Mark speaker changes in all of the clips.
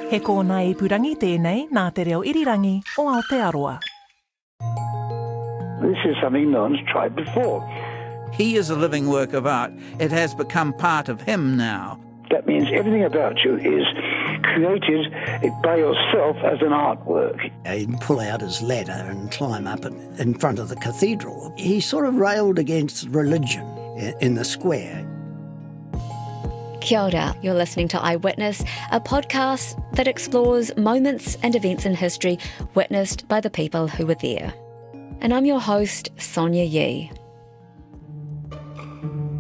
Speaker 1: He kōna ipurangi tēnei nā te reo irirangi o Aotearoa.
Speaker 2: This is something no one's tried before.
Speaker 3: He is a living work of art. It has become part of him now.
Speaker 2: That means everything about you is created by yourself as an artwork.
Speaker 4: He'd pull out his ladder and climb up in front of the cathedral. He sort of railed against religion in the square.
Speaker 5: Kia ora, you're listening to Eyewitness, a podcast that explores moments and events in history witnessed by the people who were there. And I'm your host, Sonia Yee.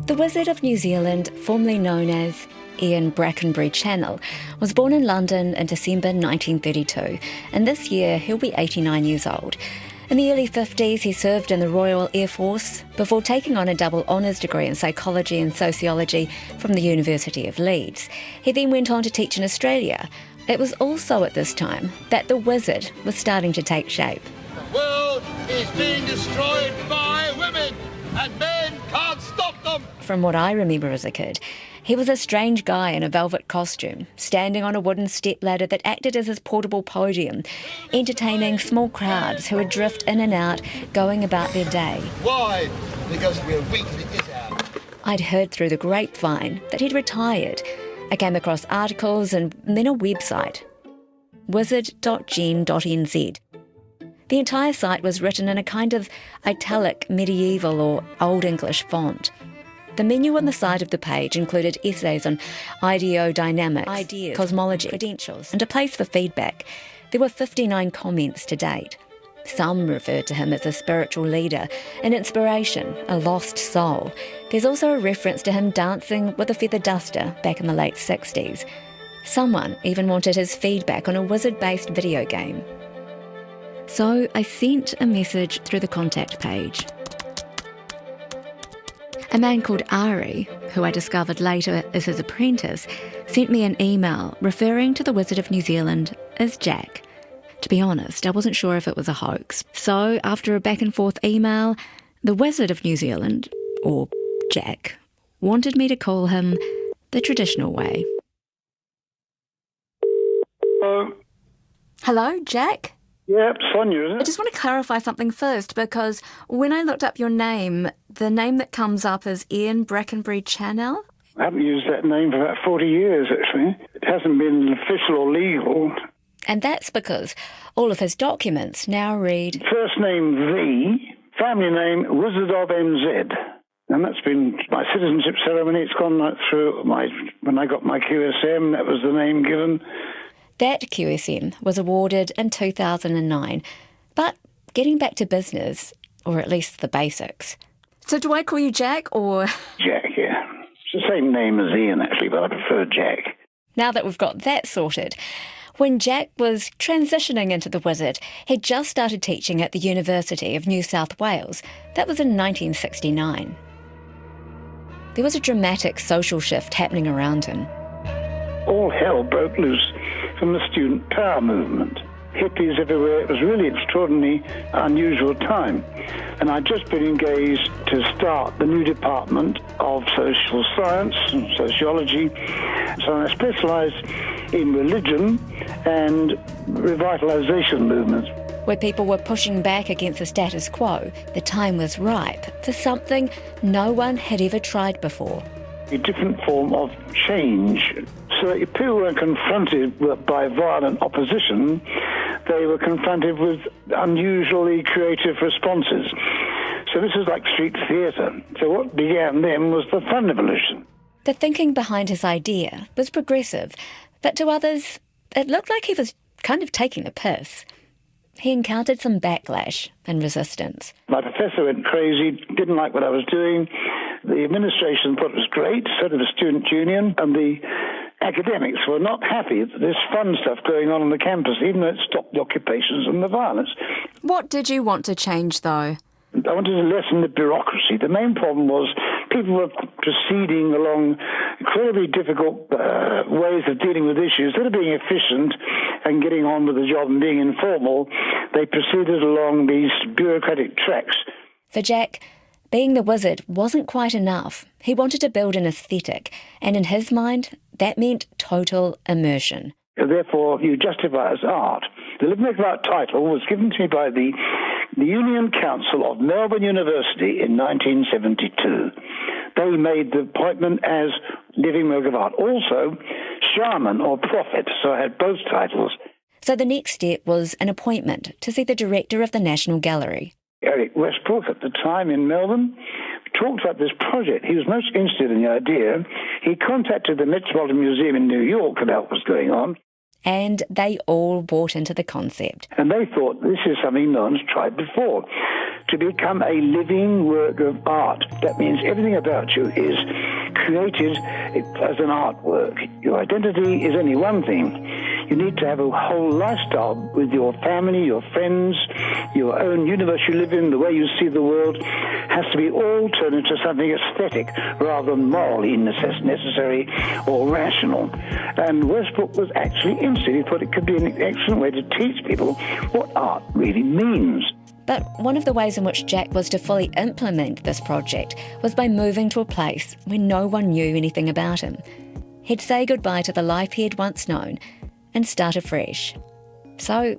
Speaker 5: The Wizard of New Zealand, formerly known as Ian Brackenbury Channel, was born in London in December 1932, and this year he'll be 89 years old. In the early 50s, he served in the Royal Air Force before taking on a double honours degree in psychology and sociology from the University of Leeds. He then went on to teach in Australia. It was also at this time that the Wizard was starting to take shape.
Speaker 6: The world is being destroyed by women, and men can't stop them.
Speaker 5: From what I remember as a kid, he was a strange guy in a velvet costume, standing on a wooden stepladder that acted as his portable podium, entertaining small crowds who would drift in and out, going about their day.
Speaker 6: Why? Because we're weak and it is out.
Speaker 5: I'd heard through the grapevine that he'd retired. I came across articles and then a website, wizard.gen.nz. The entire site was written in a kind of italic medieval or Old English font. The menu on the side of the page included essays on ideodynamics, ideas, cosmology, credentials, and a place for feedback. There were 59 comments to date. Some referred to him as a spiritual leader, an inspiration, a lost soul. There's also a reference to him dancing with a feather duster back in the late 60s. Someone even wanted his feedback on a wizard-based video game. So I sent a message through the contact page. A man called Ari, who I discovered later as his apprentice, sent me an email referring to the Wizard of New Zealand as Jack. To be honest, I wasn't sure if it was a hoax. So, after a back and forth email, the Wizard of New Zealand, or Jack, wanted me to call him the traditional way. Hello, Jack?
Speaker 2: Yep, Sonia, isn't
Speaker 5: I
Speaker 2: it?
Speaker 5: just want to clarify something first, because when I looked up your name, the name that comes up is Ian Brackenbury Channel.
Speaker 2: I haven't used that name for about 40 years, actually. It hasn't been official or legal.
Speaker 5: And that's because all of his documents now read...
Speaker 2: First name V, family name Wizard of NZ. And that's been my citizenship ceremony. It's gone right through when I got my QSM, that was the name given.
Speaker 5: That QSM was awarded in 2009. But getting back to business, or at least the basics. So do I call you Jack, or...?
Speaker 2: Jack, yeah. It's the same name as Ian, actually, but I prefer Jack.
Speaker 5: Now that we've got that sorted, when Jack was transitioning into the Wizard, he'd just started teaching at the University of New South Wales. That was in 1969. There was a dramatic social shift happening around him.
Speaker 2: All hell broke loose from the student power movement. Hippies everywhere. It was really extraordinarily unusual time. And I'd just been engaged to start the new department of social science and sociology. So I specialised in religion and revitalisation movements.
Speaker 5: Where people were pushing back against the status quo, the time was ripe for something no one had ever tried before.
Speaker 2: A different form of change. So that if people were confronted by violent opposition, they were confronted with unusually creative responses. So this is like street theatre. So what began then was the fun revolution.
Speaker 5: The thinking behind his idea was progressive, but to others, it looked like he was kind of taking the piss. He encountered some backlash and resistance.
Speaker 2: My professor went crazy, didn't like what I was doing. The administration thought it was great, so did the student union, and the academics were not happy that this fun stuff going on the campus, even though it stopped the occupations and the violence.
Speaker 5: What did you want to change, though?
Speaker 2: I wanted to lessen the bureaucracy. The main problem was people were proceeding along incredibly difficult ways of dealing with issues. Instead of being efficient and getting on with the job and being informal, they proceeded along these bureaucratic tracks.
Speaker 5: For Jack, being the Wizard wasn't quite enough. He wanted to build an aesthetic, and in his mind, that meant total immersion.
Speaker 2: Therefore, you justify it as art. The Living Work of Art title was given to me by the Union Council of Melbourne University in 1972. They made the appointment as Living Work of Art. Also, shaman or prophet, so I had both titles.
Speaker 5: So the next step was an appointment to see the director of the National Gallery.
Speaker 2: Eric Westbrook, at the time in Melbourne, talked about this project. He was most interested in the idea. He contacted the Metropolitan Museum in New York about what was going on.
Speaker 5: And they all bought into the concept.
Speaker 2: And they thought this is something no one's tried before. To become a living work of art. That means everything about you is created as an artwork. Your identity is only one thing. You need to have a whole lifestyle with your family, your friends, your own universe you live in, the way you see the world, has to be all turned into something aesthetic rather than morally necessary or rational. And Westbrook was actually interested. He thought it could be an excellent way to teach people what art really means.
Speaker 5: But one of the ways in which Jack was to fully implement this project was by moving to a place where no one knew anything about him. He'd say goodbye to the life he had once known and start afresh. So,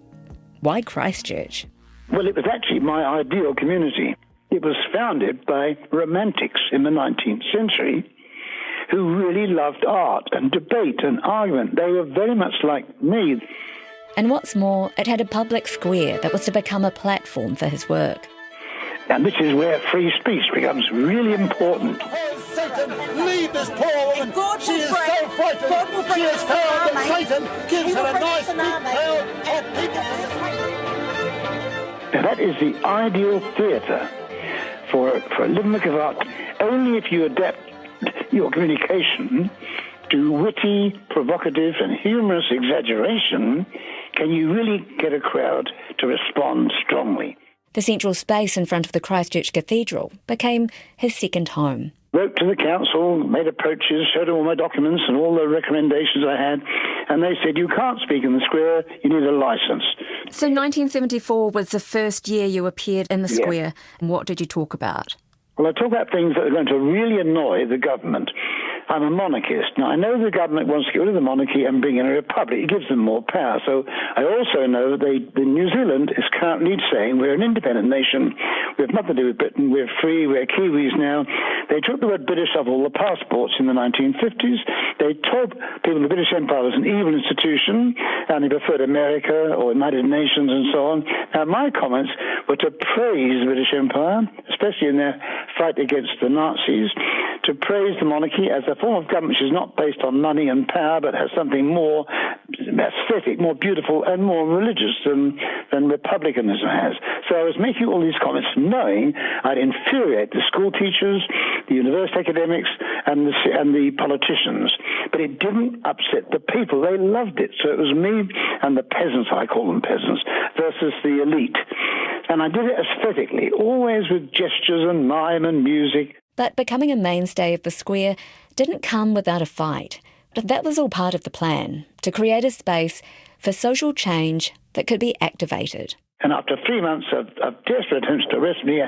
Speaker 5: why Christchurch?
Speaker 2: Well, it was actually my ideal community. It was founded by romantics in the 19th century who really loved art and debate and argument. They were very much like me.
Speaker 5: And what's more, it had a public square that was to become a platform for his work.
Speaker 2: And this is where free speech becomes really important.
Speaker 6: Oh, Satan, leave this poor woman. She is so frightened. She has found that Satan gives her a nice big crowd of people.
Speaker 2: Now, that is the ideal theatre for a living work of art. Only if you adapt your communication to witty, provocative and humorous exaggeration can you really get a crowd to respond strongly.
Speaker 5: The central space in front of the Christchurch Cathedral became his second home.
Speaker 2: Wrote to the council, made approaches, showed them all my documents and all the recommendations I had, and they said, you can't speak in the square, you need a licence.
Speaker 7: So 1974 was the first year you appeared in the square. And what did you talk about?
Speaker 2: Well, I talk about things that are going to really annoy the government. I'm a monarchist. Now, I know the government wants to get rid of the monarchy and bring in a republic. It gives them more power. So I also know that New Zealand is currently saying we're an independent nation. We have nothing to do with Britain. We're free. We're Kiwis now. They took the word British off all the passports in the 1950s. They told people the British Empire was an evil institution and they preferred America or United Nations and so on. Now, my comments were to praise the British Empire, especially in their fight against the Nazis, to praise the monarchy as a form of government which is not based on money and power but has something more aesthetic, more beautiful and more religious than republicanism has. So I was making all these comments knowing I'd infuriate the school teachers, the university academics and the politicians. But it didn't upset the people. They loved it. So it was me and the peasants, I call them peasants, versus the elite. And I did it aesthetically, always with gestures and mime and music.
Speaker 5: But becoming a mainstay of the square didn't come without a fight. But that was all part of the plan, to create a space for social change that could be activated.
Speaker 2: And after 3 months of desperate attempts to arrest me,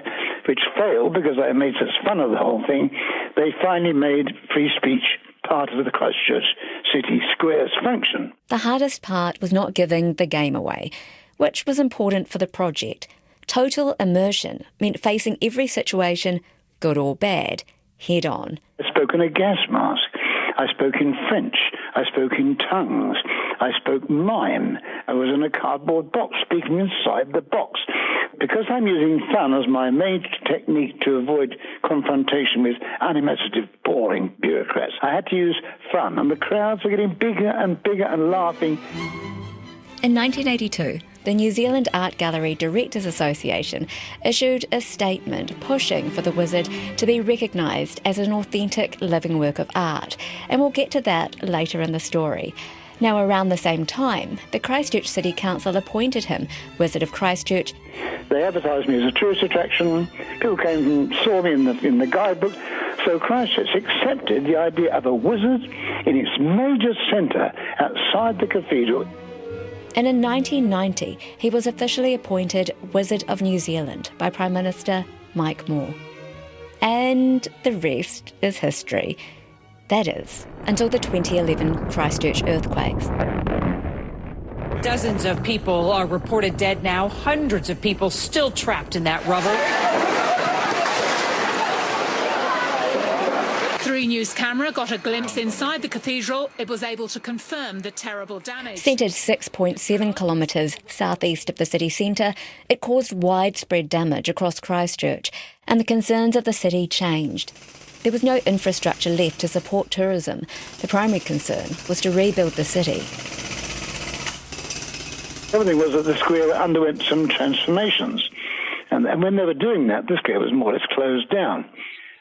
Speaker 2: which failed because I made such fun of the whole thing, they finally made free speech part of the Christchurch City Square's function.
Speaker 5: The hardest part was not giving the game away, which was important for the project. Total immersion meant facing every situation, good or bad, head on.
Speaker 2: I spoke in a gas mask. I spoke in French. I spoke in tongues. I spoke mime. I was in a cardboard box, speaking inside the box. Because I'm using fun as my main technique to avoid confrontation with unimaginative, boring bureaucrats, I had to use fun, and the crowds were getting bigger and bigger and laughing.
Speaker 5: In 1982, the New Zealand Art Gallery Directors Association issued a statement pushing for the wizard to be recognised as an authentic living work of art, and we'll get to that later in the story. Now, around the same time, the Christchurch City Council appointed him Wizard of Christchurch.
Speaker 2: They advertised me as a tourist attraction. People came and saw me in the guidebook. So Christchurch accepted the idea of a wizard in its major centre outside the cathedral.
Speaker 5: And in 1990, he was officially appointed Wizard of New Zealand by Prime Minister Mike Moore. And the rest is history. That is, until the 2011 Christchurch earthquakes.
Speaker 8: Dozens of people are reported dead now, hundreds of people still trapped in that rubble.
Speaker 9: 3 News camera got a glimpse inside the cathedral. It was able to confirm the terrible damage.
Speaker 5: Centred 6.7 kilometres southeast of the city centre, it caused widespread damage across Christchurch, and the concerns of the city changed. There was no infrastructure left to support tourism. The primary concern was to rebuild the city.
Speaker 2: Everything was that the square underwent some transformations. And when they were doing that, the square was more or less closed down.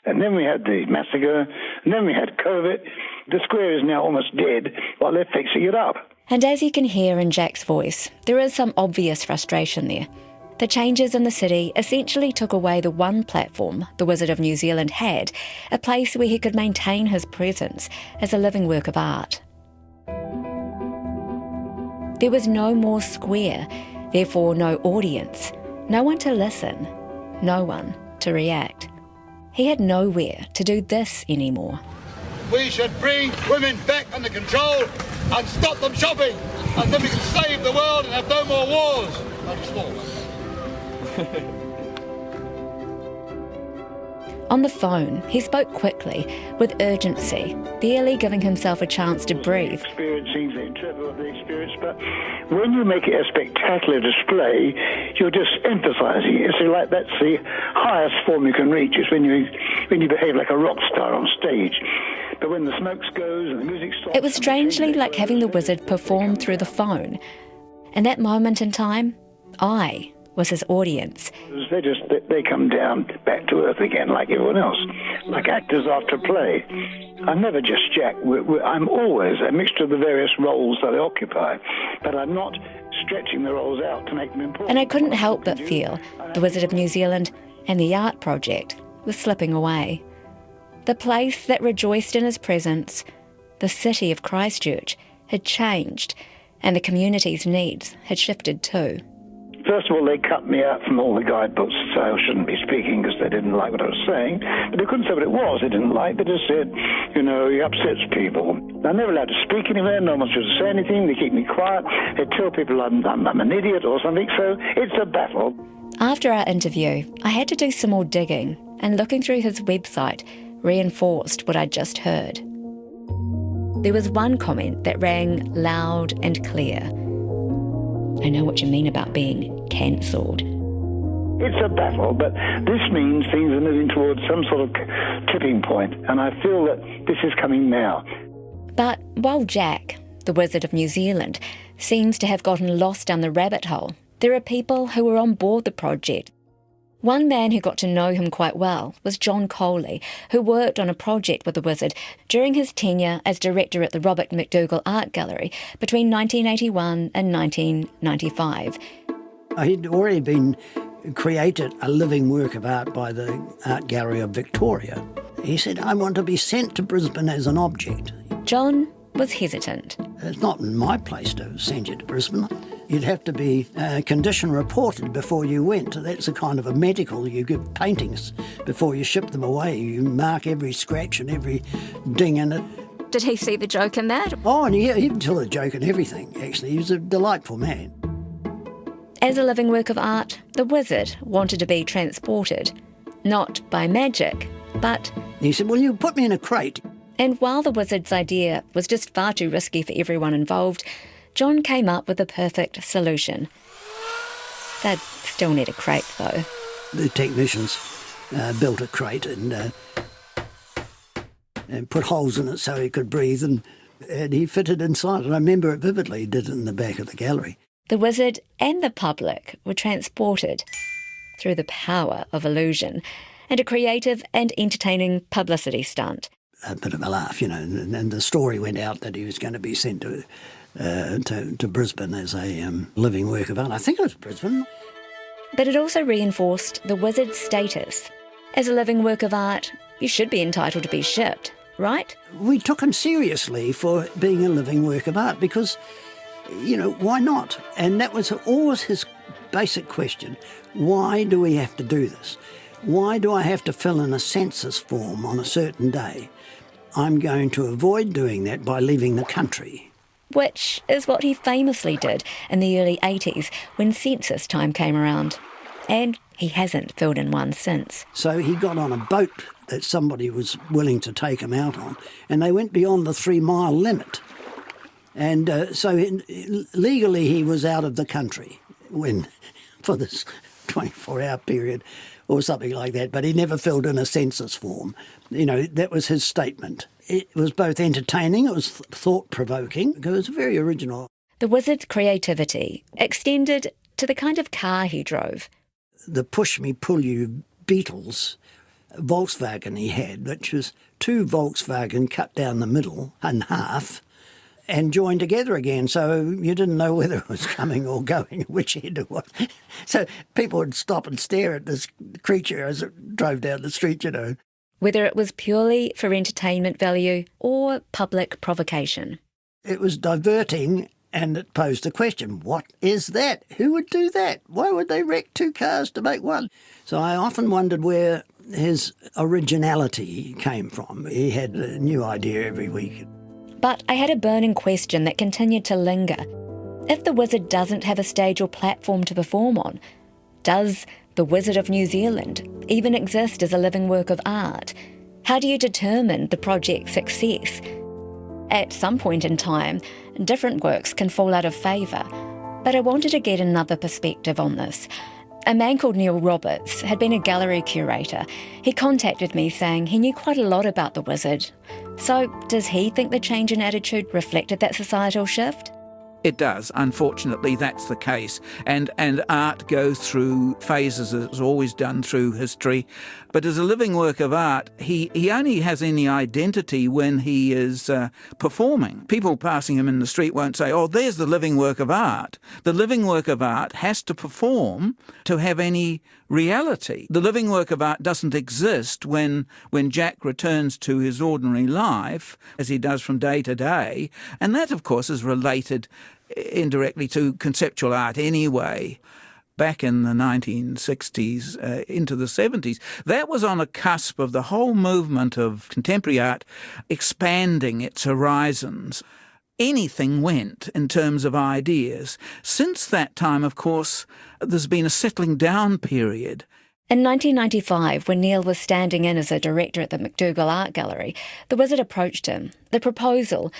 Speaker 2: And then we had the massacre, and then we had COVID. The square is now almost dead while they're fixing it up.
Speaker 5: And as you can hear in Jack's voice, there is some obvious frustration there. The changes in the city essentially took away the one platform the Wizard of New Zealand had, a place where he could maintain his presence as a living work of art. There was no more square, therefore no audience, no one to listen, no one to react. He had nowhere to do this anymore.
Speaker 6: We should bring women back under control and stop them shopping, and then we can save the world and have no more wars. Only small ones.
Speaker 5: On the phone, he spoke quickly, with urgency, barely giving himself a chance to breathe.
Speaker 2: Experiencing the interpret of the experience, but when you make it a spectacular display, you're just emphasising it. So like that's the highest form you can reach, is when you behave like a rock star on stage. But when the smoke goes and the music stops...
Speaker 5: It was strangely like having the wizard perform through the phone. And that moment in time, I was his audience.
Speaker 2: They come down back to earth again like everyone else, like actors after a play. I'm never just Jack. I'm always a mixture of the various roles that I occupy, but I'm not stretching the roles out to make them important.
Speaker 5: And I couldn't help but feel the Wizard of New Zealand and the art project was slipping away. The place that rejoiced in his presence, the city of Christchurch, had changed, and the community's needs had shifted too.
Speaker 2: First of all, they cut me out from all the guidebooks, so I shouldn't be speaking because they didn't like what I was saying. But they couldn't say what it was they didn't like. They just said, he upsets people. I'm never allowed to speak anywhere. No one should say anything. They keep me quiet. They tell people I'm an idiot or something. So it's a battle.
Speaker 5: After our interview, I had to do some more digging, and looking through his website reinforced what I'd just heard. There was one comment that rang loud and clear. I know what you mean about being cancelled.
Speaker 2: It's a battle, but this means things are moving towards some sort of tipping point, and I feel that this is coming now.
Speaker 5: But while Jack, the Wizard of New Zealand, seems to have gotten lost down the rabbit hole, there are people who were on board the project. One man who got to know him quite well was John Coley, who worked on a project with the Wizard during his tenure as director at the Robert McDougall Art Gallery between 1981 and 1995.
Speaker 4: He'd already been created a living work of art by the Art Gallery of Victoria. He said, I want to be sent to Brisbane as an object.
Speaker 5: John was hesitant.
Speaker 4: It's not my place to send you to Brisbane. You'd have to be condition reported before you went. That's a kind of a medical. You give paintings before you ship them away. You mark every scratch and every ding in it.
Speaker 7: Did he see the joke in that?
Speaker 4: Oh, and he'd tell a joke and everything, actually. He was a delightful man.
Speaker 5: As a living work of art, the Wizard wanted to be transported, not by magic, but...
Speaker 4: He said, well, you put me in a crate.
Speaker 5: And while the Wizard's idea was just far too risky for everyone involved, John came up with the perfect solution. They'd still need a crate, though.
Speaker 4: The technicians built a crate and put holes in it so he could breathe, and he fitted inside. And I remember it vividly. He did it in the back of the gallery.
Speaker 5: The Wizard and the public were transported through the power of illusion and a creative and entertaining publicity stunt.
Speaker 4: A bit of a laugh, and the story went out that he was going to be sent to Brisbane as a living work of art. I think it was Brisbane.
Speaker 5: But it also reinforced the Wizard's status. As a living work of art, you should be entitled to be shipped, right?
Speaker 4: We took him seriously for being a living work of art because, why not? And that was always his basic question. Why do we have to do this? Why do I have to fill in a census form on a certain day? I'm going to avoid doing that by leaving the country.
Speaker 5: which is what he famously did in the early 80s when census time came around. And he hasn't filled in one since.
Speaker 4: So he got on a boat that somebody was willing to take him out on, and they went beyond the 3-mile limit. And legally he was out of the country for this 24-hour period or something like that, but he never filled in a census form. You know, that was his statement. It was both entertaining, it was thought-provoking, because it was very original.
Speaker 5: The wizard's creativity extended to the kind of car he drove.
Speaker 4: The push-me-pull-you Beetles Volkswagen he had, which was 2 Volkswagen cut down the middle in half and joined together again, so you didn't know whether it was coming or going, which end it was. So people would stop and stare at this creature as it drove down the street, you know.
Speaker 5: Whether it was purely for entertainment value or public provocation.
Speaker 4: It was diverting, and it posed a question. What is that? Who would do that? Why would they wreck 2 cars to make one? So I often wondered where his originality came from. He had a new idea every week.
Speaker 5: But I had a burning question that continued to linger. If the wizard doesn't have a stage or platform to perform on, does the Wizard of New Zealand even exist as a living work of art? How do you determine the project's success? At some point in time, different works can fall out of favour, but I wanted to get another perspective on this. A man called Neil Roberts had been a gallery curator. He contacted me saying he knew quite a lot about the wizard. So does he think the change in attitude reflected that societal shift?
Speaker 3: It does. Unfortunately, that's the case. And art goes through phases, as it's always done through history. But as a living work of art, he only has any identity when he is performing. People passing him in the street won't say, oh, there's the living work of art. The living work of art has to perform to have any reality. The living work of art doesn't exist when Jack returns to his ordinary life, as he does from day to day. And that, of course, is related indirectly to conceptual art anyway. Back in the 1960s, into the 70s, that was on a cusp of the whole movement of contemporary art expanding its horizons. Anything went in terms of ideas. Since that time, of course, there's been a settling down period.
Speaker 5: In 1995, when Neil was standing in as a director at the McDougall Art Gallery, the wizard approached him. The proposal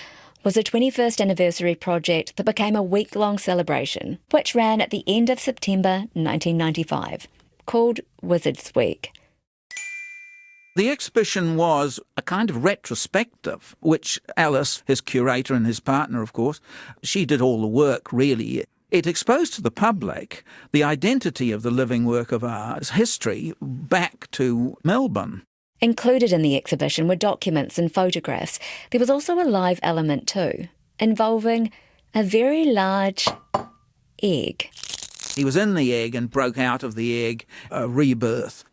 Speaker 5: was a 21st anniversary project that became a week-long celebration, which ran at the end of September 1995, called Wizard's Week.
Speaker 3: The exhibition was a kind of retrospective, which Alice, his curator and his partner, of course, she did all the work, really. It exposed to the public the identity of the living work of art's history back to Melbourne.
Speaker 5: Included in the exhibition were documents and photographs. There was also a live element too, involving a very large egg.
Speaker 3: He was in the egg and broke out of the egg, a rebirth,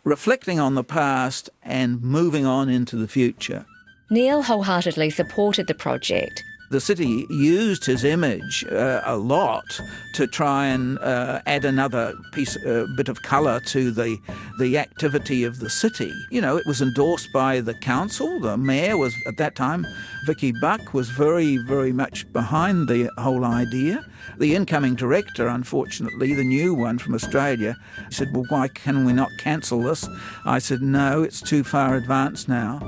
Speaker 3: reflecting on the past and moving on into the future.
Speaker 5: Neil wholeheartedly supported the project.
Speaker 3: The city used his image a lot to try and add another bit of colour to the activity of the city. You know, it was endorsed by the council. The mayor was, at that time, Vicky Buck, was very, very much behind the whole idea. The incoming director, unfortunately, the new one from Australia, said, well, why can we not cancel this? I said, no, it's too far advanced now.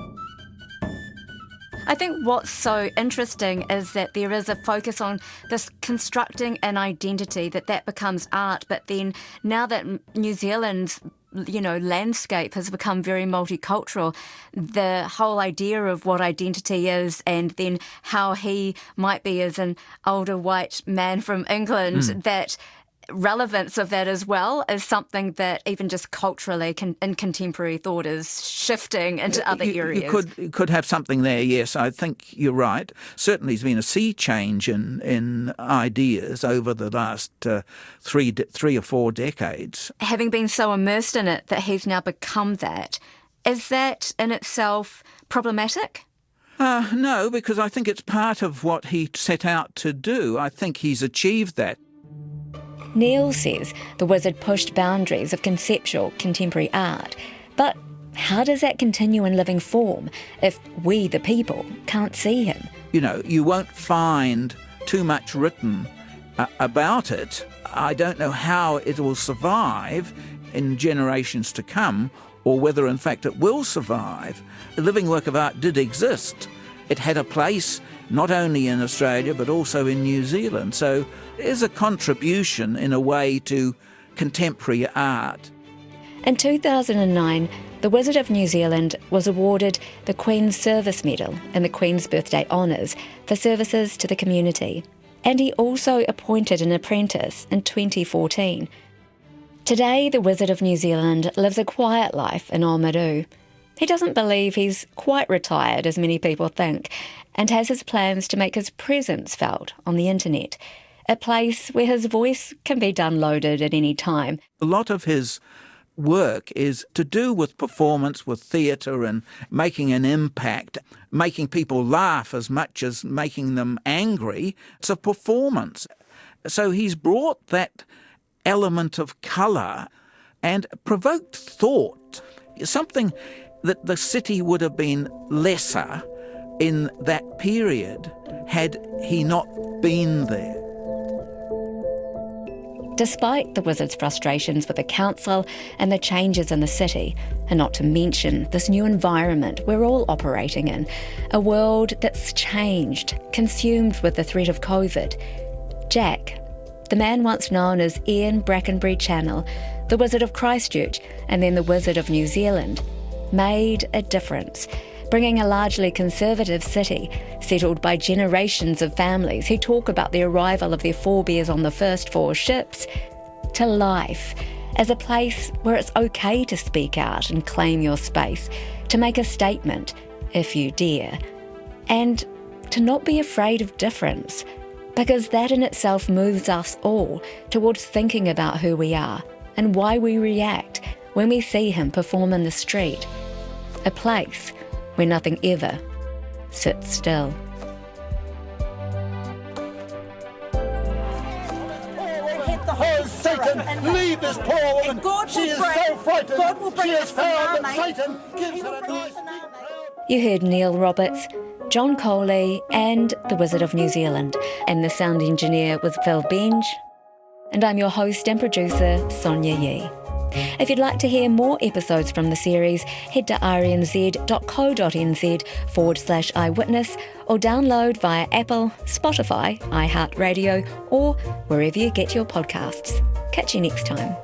Speaker 7: I think what's so interesting is that there is a focus on this constructing an identity, that becomes art. But then now that New Zealand's landscape has become very multicultural, the whole idea of what identity is and then how he might be as an older white man from England, that relevance of that as well is something that even just culturally in contemporary thought is shifting into other areas.
Speaker 3: You could have something there, yes. I think you're right. Certainly there's been a sea change in ideas over the last 3 or 4 decades.
Speaker 7: Having been so immersed in it that he's now become that, is that in itself problematic?
Speaker 3: No, because I think it's part of what he set out to do. I think he's achieved that.
Speaker 5: Neil says the wizard pushed boundaries of conceptual contemporary art. But how does that continue in living form if we, the people, can't see him?
Speaker 3: You won't find too much written about it. I don't know how it will survive in generations to come, or whether in fact it will survive. The living work of art did exist. It had a place not only in Australia but also in New Zealand. So there's a contribution in a way to contemporary art.
Speaker 5: In 2009, the Wizard of New Zealand was awarded the Queen's Service Medal and the Queen's Birthday Honours for services to the community. And he also appointed an apprentice in 2014. Today, the Wizard of New Zealand lives a quiet life in Oamaru. He doesn't believe he's quite retired, as many people think, and has his plans to make his presence felt on the internet, a place where his voice can be downloaded at any time.
Speaker 3: A lot of his work is to do with performance, with theatre, and making an impact, making people laugh as much as making them angry. It's a performance. So he's brought that element of colour and provoked thought, something that the city would have been lesser in that period had he not been there.
Speaker 5: Despite the Wizard's frustrations with the council and the changes in the city, and not to mention this new environment we're all operating in, a world that's changed, consumed with the threat of COVID, Jack, the man once known as Ian Brackenbury Channel, the Wizard of Christchurch, and then the Wizard of New Zealand, made a difference, bringing a largely conservative city, settled by generations of families who talk about the arrival of their forebears on the first 4 ships, to life as a place where it's okay to speak out and claim your space, to make a statement, if you dare, and to not be afraid of difference, because that in itself moves us all towards thinking about who we are and why we react when we see him perform in the street, a place where nothing ever sits still.
Speaker 6: Oh, Satan, leave this poor woman. She is so frightened.
Speaker 10: God will bring
Speaker 6: she has
Speaker 10: us
Speaker 6: found
Speaker 10: tsunami.
Speaker 6: that Satan gives
Speaker 10: He
Speaker 6: her
Speaker 10: will
Speaker 6: a
Speaker 10: bring
Speaker 6: nice
Speaker 10: us tsunami.
Speaker 5: You heard Neil Roberts, John Coley and the Wizard of New Zealand, and the sound engineer was Phil Benj, and I'm your host and producer, Sonia Yee. If you'd like to hear more episodes from the series, head to rnz.co.nz/eyewitness or download via Apple, Spotify, iHeartRadio, or wherever you get your podcasts. Catch you next time.